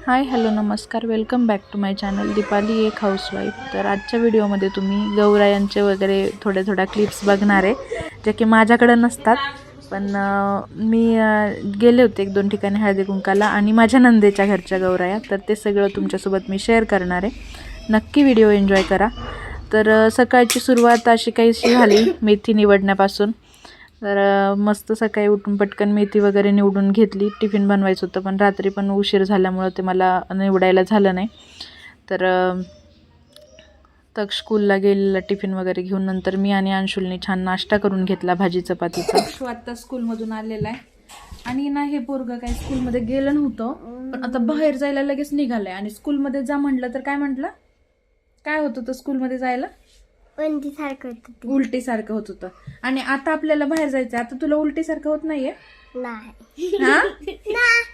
हाय hello नमस्कार, welcome back to my channel Deepali एक housewife. तर आजच्या व्हिडिओमध्ये तुम्ही गौरायांचे वगैरे थोड्या क्लिप्स बघणार आहे, जे की माझ्याकडं नसतात. पण मी गेले होते 1-2 ठिकाणी हळदी कुंकाला आणि माझ्या नंदेच्या घरच्या गौराया, तर ते सगळं तुमच्यासोबत मी शेअर करणार आहे. नक्की व्हिडिओ एन्जॉय करा. तर सकाळची सुरुवात अशी काहीशी झाली मेथी निवडण्यापासून. तर मस्त सकाळी उठून पटकन मेथी वगैरे निवडून घेतली. टिफिन बनवायचं होतं, पण रात्री पण उशीर झाल्यामुळं ते मला निवडायला झालं नाही. तर तक स्कूलला गेलेला टिफिन वगैरे घेऊन. नंतर मी आणि अंशुलनी छान नाश्ता करून घेतला भाजी चपातीचा. तो आत्ता स्कूलमधून आलेला आहे आणि ना हे पोरगं काही स्कूलमध्ये गेलं नव्हतं, पण आता बाहेर जायला लगेच निघालंय. आणि स्कूलमध्ये जा म्हटलं तर काय म्हटलं, काय होत होतं स्कूलमध्ये जायला? उलटीसारखं होत होतं. आणि आता आपल्याला बाहेर जायचं, आता तुला उलटीसारखं होत नाहीये?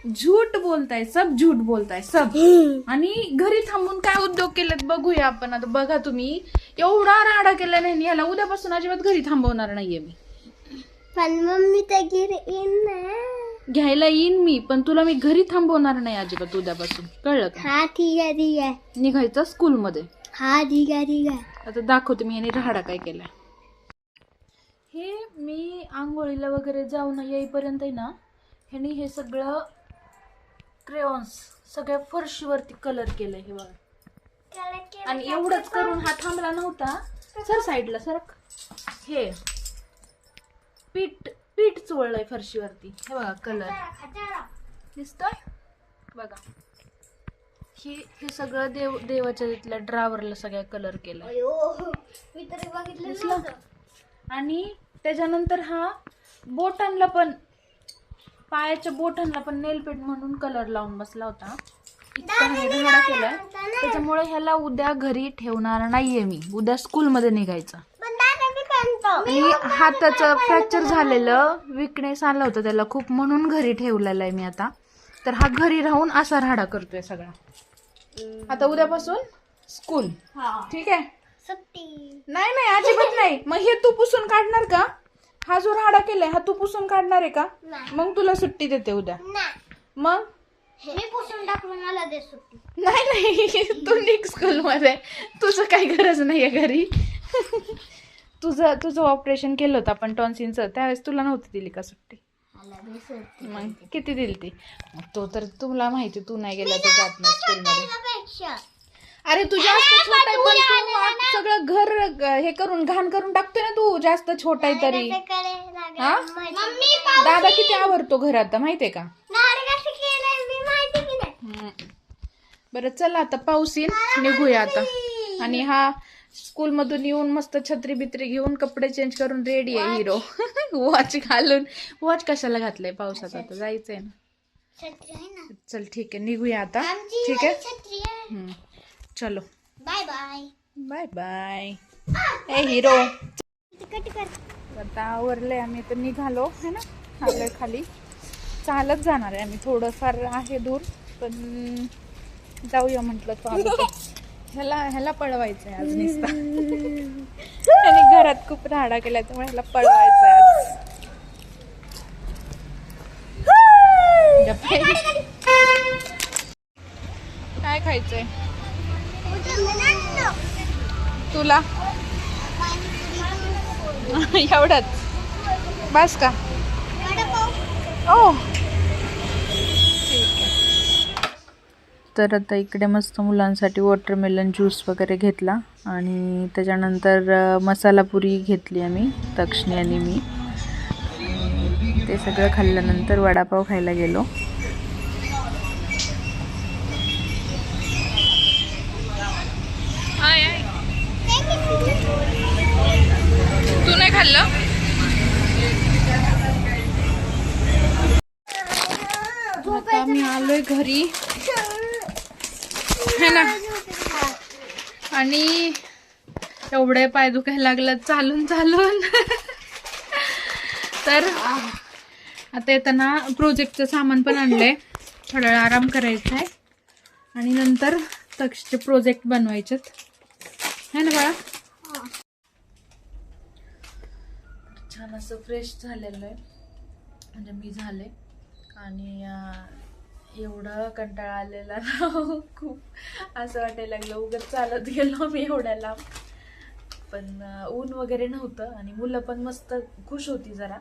झूठ बोलताय, सब झूठ बोलताय सब. आणि घरी थांबून काय उद्योग केलेत बघूया आपण. आता बघा तुम्ही, एवढा राडा केला नाही याला. उद्यापासून अजिबात घरी थांबवणार नाहीये मी. पण मम्मी तर घरी येईन ना. घ्यायला येईन मी, पण तुला मी घरी थांबवणार नाही अजिबात उद्यापासून, कळलं का? हा ठीक आहे. निघायचं स्कूलमध्ये. हा ठीक आहे. आता दाखवते मी. याने राहाडा काय केलाय. हे मी आंघोळीला वगैरे जाऊन येईपर्यंत आहे ना, ह्यानी हे सगळं क्रेयॉन्स सगळ्या फरशीवरती कलर केलंय. हे बघा. आणि एवढंच करून हा थांबला नव्हता. सर साईडला सरक. हे पीठ चोळलंय फरशीवरती. हे बघा कलर दिसतोय बघा. हे सगळं देवाच्या तिथल्या ड्रावरला सगळ्या कलर केलाय. आणि त्याच्यानंतर हा बोटांना पण, पायाच्या बोटांना पण नेलपेंट म्हणून कलर लावून बसला होता. इतका राडा केलाय. त्याच्यामुळे ह्याला उद्या घरी ठेवणार नाहीये मी. उद्या स्कूलमध्ये निघायचं. आणि हाताचं फ्रॅक्चर झालेलं, विकनेस आलं होतं त्याला खूप, म्हणून घरी ठेवलेलं आहे मी आता. तर हा घरी राहून असा राडा करतोय सगळा. आता उद्यापासून स्कूल. ठीक आहे. नाही अजिबात नाही. मग हे तू पुसून काढणार का? हा जो राडा केलाय हा तू पुसून काढणार आहे का? मग तुला सुट्टी देते उद्या. मग मी पुसून टाकून मला दे सुट्टी. नाही तू निघ स्कूल मध्ये. तुझं काही गरज नाहीये घरी. तुझं ऑपरेशन केलं होतं आपण टॉन्सिलचं, त्यावेळेस तुला नव्हती दिली का सुट्टी? मग किती दिली ती? तो तर तुला माहिती, तू नाही गेला तर जात नाही स्कूलमध्ये. अरे तू जास्त छोटा आहे, पण तू सगळं घर हे करून घाण करून टाकतोय ना तू. जास्त छोटा आहे तरी. हा, दादा किती आवडतो घर आता माहितीये का? बरं चला, आता पाऊस येईल, निघूया आता. आणि हा स्कूल मधून येऊन मस्त छत्री बित्री घेऊन कपडे चेंज करून रेडी आहे हिरो. वॉच घालून. वॉच कशाला घातलंय पावसात? आता जायचंय ना. चल ठीक आहे, निघूया आता. ठीक आहे, चलो बाय बाय. Bye bye. ए हिरो. आता आवरलंय आम्ही, तर निघालो है ना. आलोय खाली, चालत जाणार आहे आम्ही. थोडंफार आहे दूर, पण जाऊया म्हटलं. चालत ह्याला पळवायचंय आज नुसता. आणि घरात खूप राडा केलाय, त्यामुळे ह्याला पळवायचंय आज. काय खायचंय तुला? एवढंच बस का? ओ ठीक आहे. तर आता इकडे मस्त मुलांसाठी वॉटरमेलन ज्यूस वगैरे घेतला. आणि त्याच्यानंतर मसाला पुरी घेतली आम्ही, तक्षणी आणि मी. ते सगळं खाल्ल्यानंतर वडापाव खायला गेलो. तू नाही खाल्लं? आता आम्ही आलोय घरी है ना. आणि एवढे पाय दुखायला लागलं चालून. तर आता येताना प्रोजेक्टचं सामान पण आणलंय. थोडा वेळ आराम करायचा आहे आणि नंतर तक्षचे प्रोजेक्ट बनवायचेत है ना बाळा. छान असं फ्रेश झालेलं आहे, म्हणजे मी झाले. आणि एवढा कंटाळा आलेला ना खूप असं वाटायला लागलं उगाच चालत गेलो मी एवढ्या लांब. पण ऊन वगैरे नव्हतं आणि मुलं पण मस्त खुश होती, जरा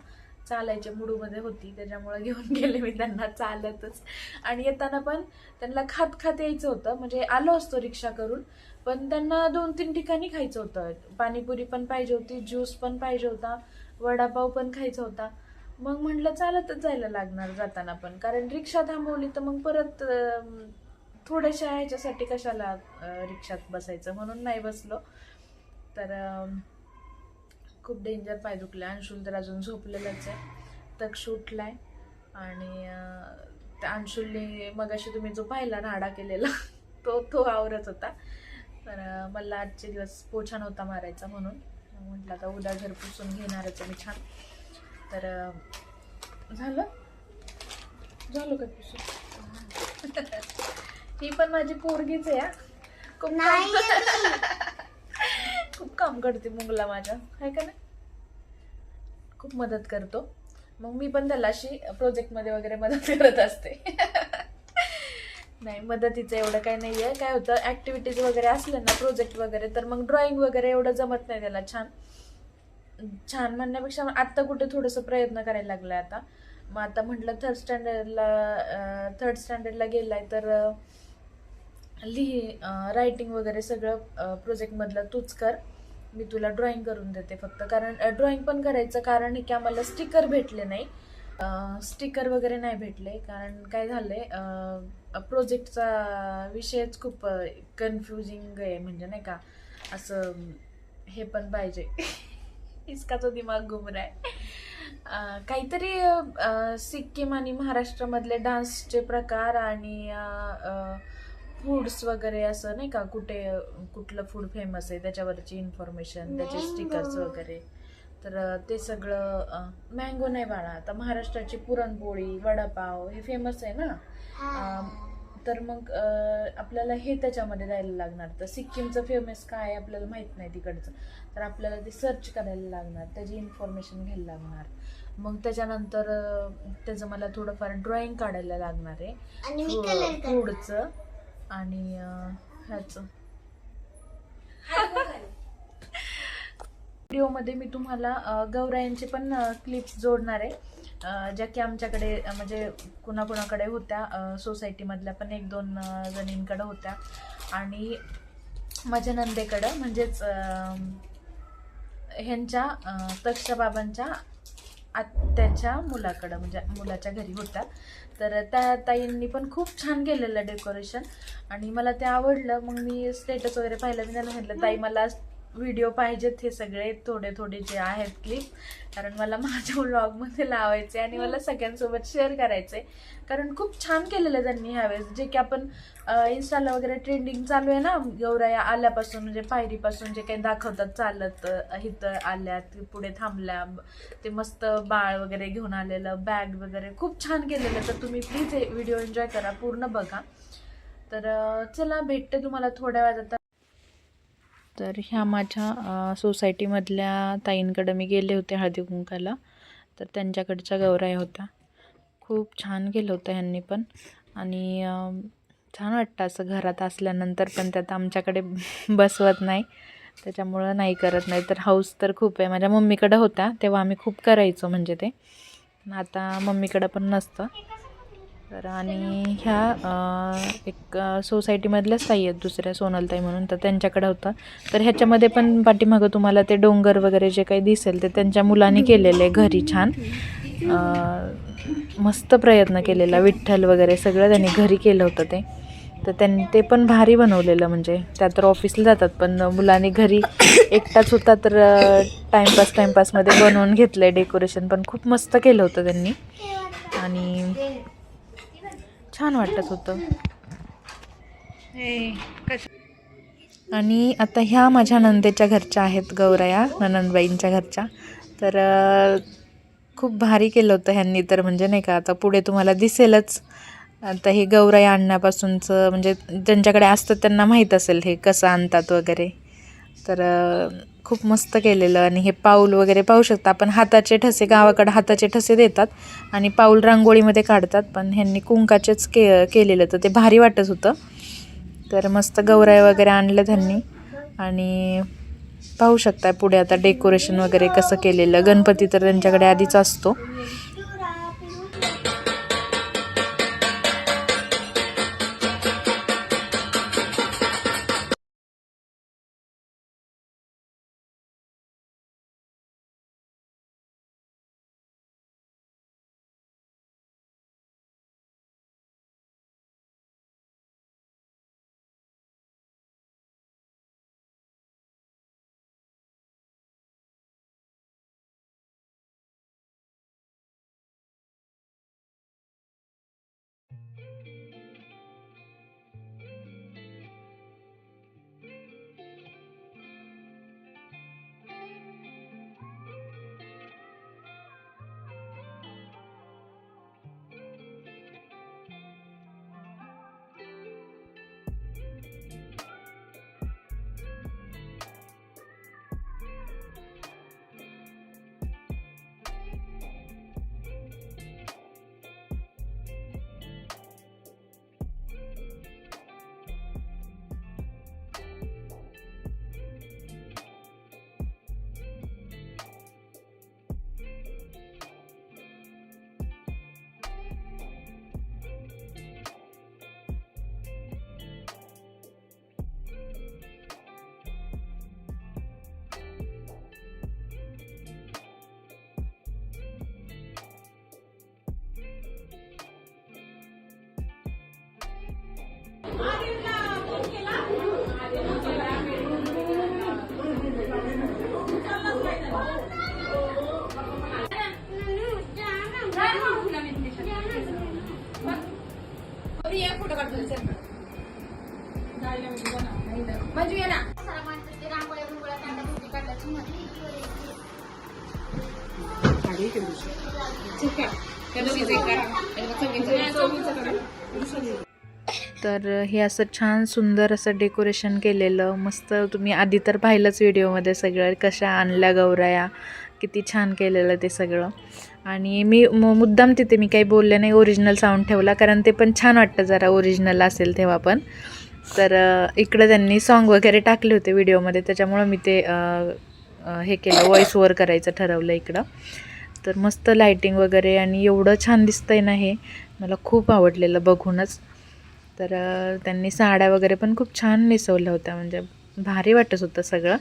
चालायच्या मूडमध्ये होती, त्याच्यामुळे घेऊन गेले मी त्यांना चालतच. आणि येताना पण त्यांना खात खात यायचं होतं, म्हणजे आलो असतो रिक्षा करून, पण त्यांना 2-3 ठिकाणी खायचं होतं. पाणीपुरी पण पाहिजे होती, ज्यूस पण पाहिजे होता, वडापाव पण खायचा होता. मग म्हटलं चालतच जायला लागणार जाताना पण, कारण रिक्षा थांबवली तर मग परत थोड्याशा ह्याच्यासाठी कशाला रिक्षात बसायचं, म्हणून नाही बसलो. तर खूप डेंजर पाय दुखले. अंशुल तर अजून झोपलेलंच आहे, तक्ष उठलाय. आणि त्या अंशुलने मगाशी तुम्ही जो पाहिला राडा केलेला तो आवरत होता. तर मला आजचे दिवस पोछा नव्हता मारायचा, म्हणून म्हटलं आता उद्या घर पुसून घेणारच आहे मी छान. तर झालं का पुसून? ही पण माझी पोरगीच आहे, खूप खूप काम करते मुंगला माझ्या, आहे का नाही, खूप मदत करतो. मग मी पण त्याला अशी प्रोजेक्टमध्ये वगैरे मदत करत असते. नाही, मदतीचं एवढं काही नाही आहे. काय होतं, ॲक्टिव्हिटीज वगैरे असले ना, प्रोजेक्ट वगैरे, तर मग ड्रॉइंग वगैरे एवढं जमत नाही त्याला छान म्हणण्यापेक्षा आत्ता कुठे थोडंसं प्रयत्न करायला लागला आता. मग आता म्हटलं थर्ड स्टँडर्डला गेलाय तर रायटिंग वगैरे सगळं प्रोजेक्टमधलं तूच कर, मी तुला ड्रॉइंग करून देते फक्त. कारण ड्रॉइंग पण करायचं कारण हे की आम्हाला स्टिकर भेटले नाही, स्टिकर वगैरे नाही भेटले. कारण काय झालंय, प्रोजेक्टचा विषयच खूप कन्फ्युजिंग आहे, म्हणजे नाही का असं हे पण पाहिजे. इसका तो दिमाग घुम रहा है. काहीतरी सिक्कीम आणि महाराष्ट्रामधले डान्सचे प्रकार आणि फूड्स वगैरे, असं नाही का, कुठलं फूड फेमस आहे त्याच्यावरची इन्फॉर्मेशन, त्याचे स्टिकर्स वगैरे. तर ते सगळं मँगो नाही बाळा, आता महाराष्ट्राची पुरणपोळी, वडापाव हे फेमस आहे ना. तर मग आपल्याला हे त्याच्यामध्ये द्यायला लागणार. तर सिक्कीमचं फेमस काय आहे आपल्याला माहीत नाही तिकडचं, तर आपल्याला ते सर्च करायला लागणार, त्याची इन्फॉर्मेशन घ्यायला लागणार. मग त्याच्यानंतर त्याचं मला थोडंफार ड्रॉइंग काढायला लागणार आहे फूडचं आणि ह्याचं. व्हिडिओमध्ये मी तुम्हाला गौरायांचे पण क्लिप्स जोडणार आहे, ज्या की आमच्याकडे म्हणजे कुणाकुणाकडे होत्या, सोसायटीमधल्या पण 1-2 जणींकडे होत्या, आणि माझ्या नंदेकडं, म्हणजेच ह्यांच्या तक्षा बाबांच्या आत्याच्या मुलाकडं, म्हणजे मुलाच्या घरी होत्या. तर त्या ताईंनी पण खूप छान केलेलं डेकोरेशन, आणि मला ते आवडलं. मग मी स्टेटस वगैरे पाहिलं, मी त्यांना म्हटलं ताई मला व्हिडिओ पाहिजेत हे सगळे थोडे जे आहेत क्लिप, कारण मला माझ्या व्लॉगमध्ये लावायचे आणि मला सगळ्यांसोबत शेअर करायचे. कारण खूप छान केलेलं त्यांनी ह्यावेळेस, जे की आपण इन्स्टाला वगैरे ट्रेंडिंग चालू आहे ना, गौराया आल्यापासून, म्हणजे पायरीपासून जे काही दाखवतात, चालत इथं आल्यात, पुढे थांबल्या, ते मस्त बाळ वगैरे घेऊन आलेलं, बॅग वगैरे खूप छान केलेलं. तर तुम्ही प्लीज हे व्हिडिओ एन्जॉय करा, पूर्ण बघा. तर चला, भेटते तुम्हाला थोड्या वेळात आता. तर ह्या माझ्या सोसायटीमधल्या ताईंकडं मी गेले होते हळदी कुंकाला, तर त्यांच्याकडच्या गौराया होत्या. खूप छान केलं होतं ह्यांनी पण, आणि छान वाटतं असं घरात असल्यानंतर, पण त्यात आमच्याकडे बसवत नाही, त्याच्यामुळं नाही करत. नाही तर हाऊस तर खूप आहे. माझ्या मम्मीकडं होत्या तेव्हा आम्ही खूप करायचो, म्हणजे ते आता मम्मीकडं पण नसतं. तर आणि ह्या एक सोसायटीमधल्याच ताई आहेत दुसऱ्या, सोनलताई म्हणून, तर त्यांच्याकडे होतं. तर ह्याच्यामध्ये पण पाठीमागं तुम्हाला ते डोंगर वगैरे जे काही दिसेल ते त्यांच्या मुलांनी केलेले घरी, छान मस्त प्रयत्न केलेला. विठ्ठल वगैरे सगळं त्यांनी घरी केलं होतं ते. तर त्यांनी ते पण भारी बनवलेलं, म्हणजे त्या तर ऑफिसला जातात, पण मुलांनी घरी एकटाच होता तर टाईमपासमध्ये बनवून घेतलं आहे डेकोरेशन. पण खूप मस्त केलं होतं त्यांनी, आणि छान वाटत होतं. आणि आता ह्या माझ्या नंदेच्या घरच्या आहेत गौराया, ननंदबाईंच्या घरच्या. तर खूप भारी केलं होतं ह्यांनी, तर म्हणजे नाही का, आता पुढे तुम्हाला दिसेलच. आता हे गौराया आणण्यापासूनचं, म्हणजे ज्यांच्याकडे असतं त्यांना माहीत असेल हे कसं आणतात वगैरे. तर खूप खूप मस्त केलेलं. आणि हे पाऊल वगैरे पाहू शकता आपण, हाताचे ठसे, गावाकडे हाताचे ठसे देतात आणि पाऊल रांगोळीमध्ये काढतात, पण ह्यांनी कुंकाचेच केलेलं, तर ते भारी वाटत होतं. तर मस्त गौराई वगैरे आणलं त्यांनी. आणि पाहू शकता पुढे आता डेकोरेशन वगैरे कसं केलेलं. गणपती तर त्यांच्याकडे आधीच असतो. तर हे असं छान सुंदर असं डेकोरेशन केलेलं. मस्त, तुम्ही आधी तर पाहिलंच व्हिडिओमध्ये सगळं, कशा आणल्या गौराया, किती छान केलेलं ते सगळं. आणि मी मुद्दाम तिथे मी काही बोलले नाही, ओरिजिनल साऊंड ठेवला, कारण ते पण छान वाटतं जरा ओरिजिनल असेल तेव्हा पण. तर इकडं त्यांनी सॉन्ग वगैरे टाकले होते व्हिडिओमध्ये, त्याच्यामुळं मी ते हे केलं, व्हॉईस ओव्हर करायचं ठरवलं इकडं. तर मस्त लाईटिंग वगैरे, आणि एवढं छान दिसतंय ना, हे मला खूप आवडलेलं बघूनच. तर त्यांनी साड्या वगैरे पण खूप छान नेसवल्या होत्या, म्हणजे भारी वाटत होतं सगळं.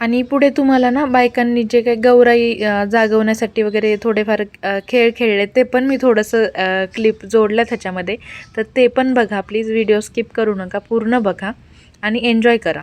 आणि पुढे तुम्हाला ना बायकांनी जे काही गौराई जागवण्यासाठी वगैरे थोडेफार खेळ खेळले, ते पण मी थोडंसं क्लिप जोडलं त्याच्यामध्ये. तर ते पण बघा प्लीज, व्हिडिओ स्किप करू नका, पूर्ण बघा आणि एन्जॉय करा.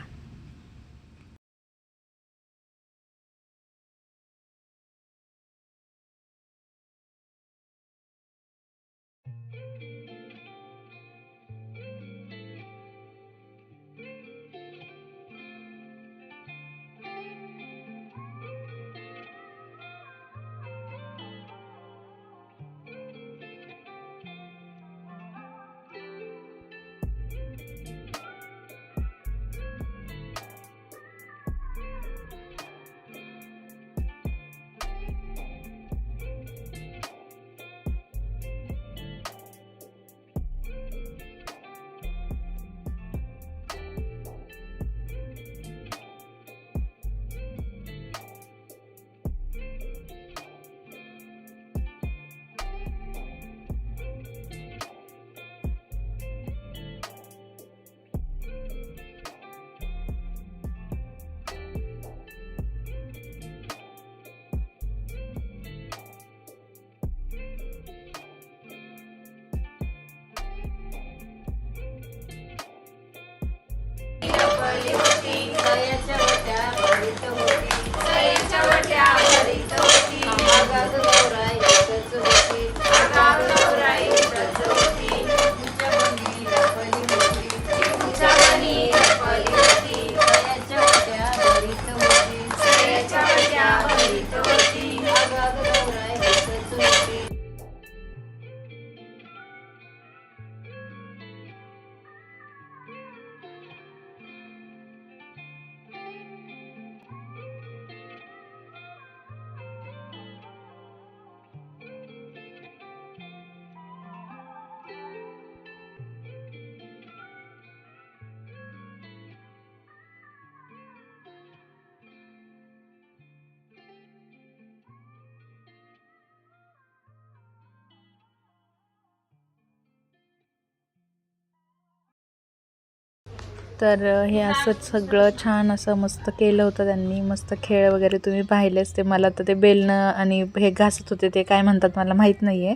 तर हे असंच सगळं छान असं मस्त केलं होतं त्यांनी. मस्त खेळ वगैरे तुम्ही पाहिलेच. ते मला तर ते बेलणं आणि हे घासत होते ते काय म्हणतात मला माहीत नाही आहे.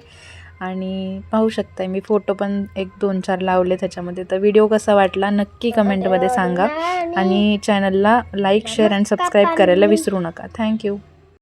आणि पाहू शकताय मी फोटो पण 1-2-4 लावले त्याच्यामध्ये. तर व्हिडिओ कसा वाटला नक्की कमेंटमध्ये सांगा. आणि चॅनलला लाईक शेअर आणि सबस्क्राईब करायला विसरू नका. थँक्यू.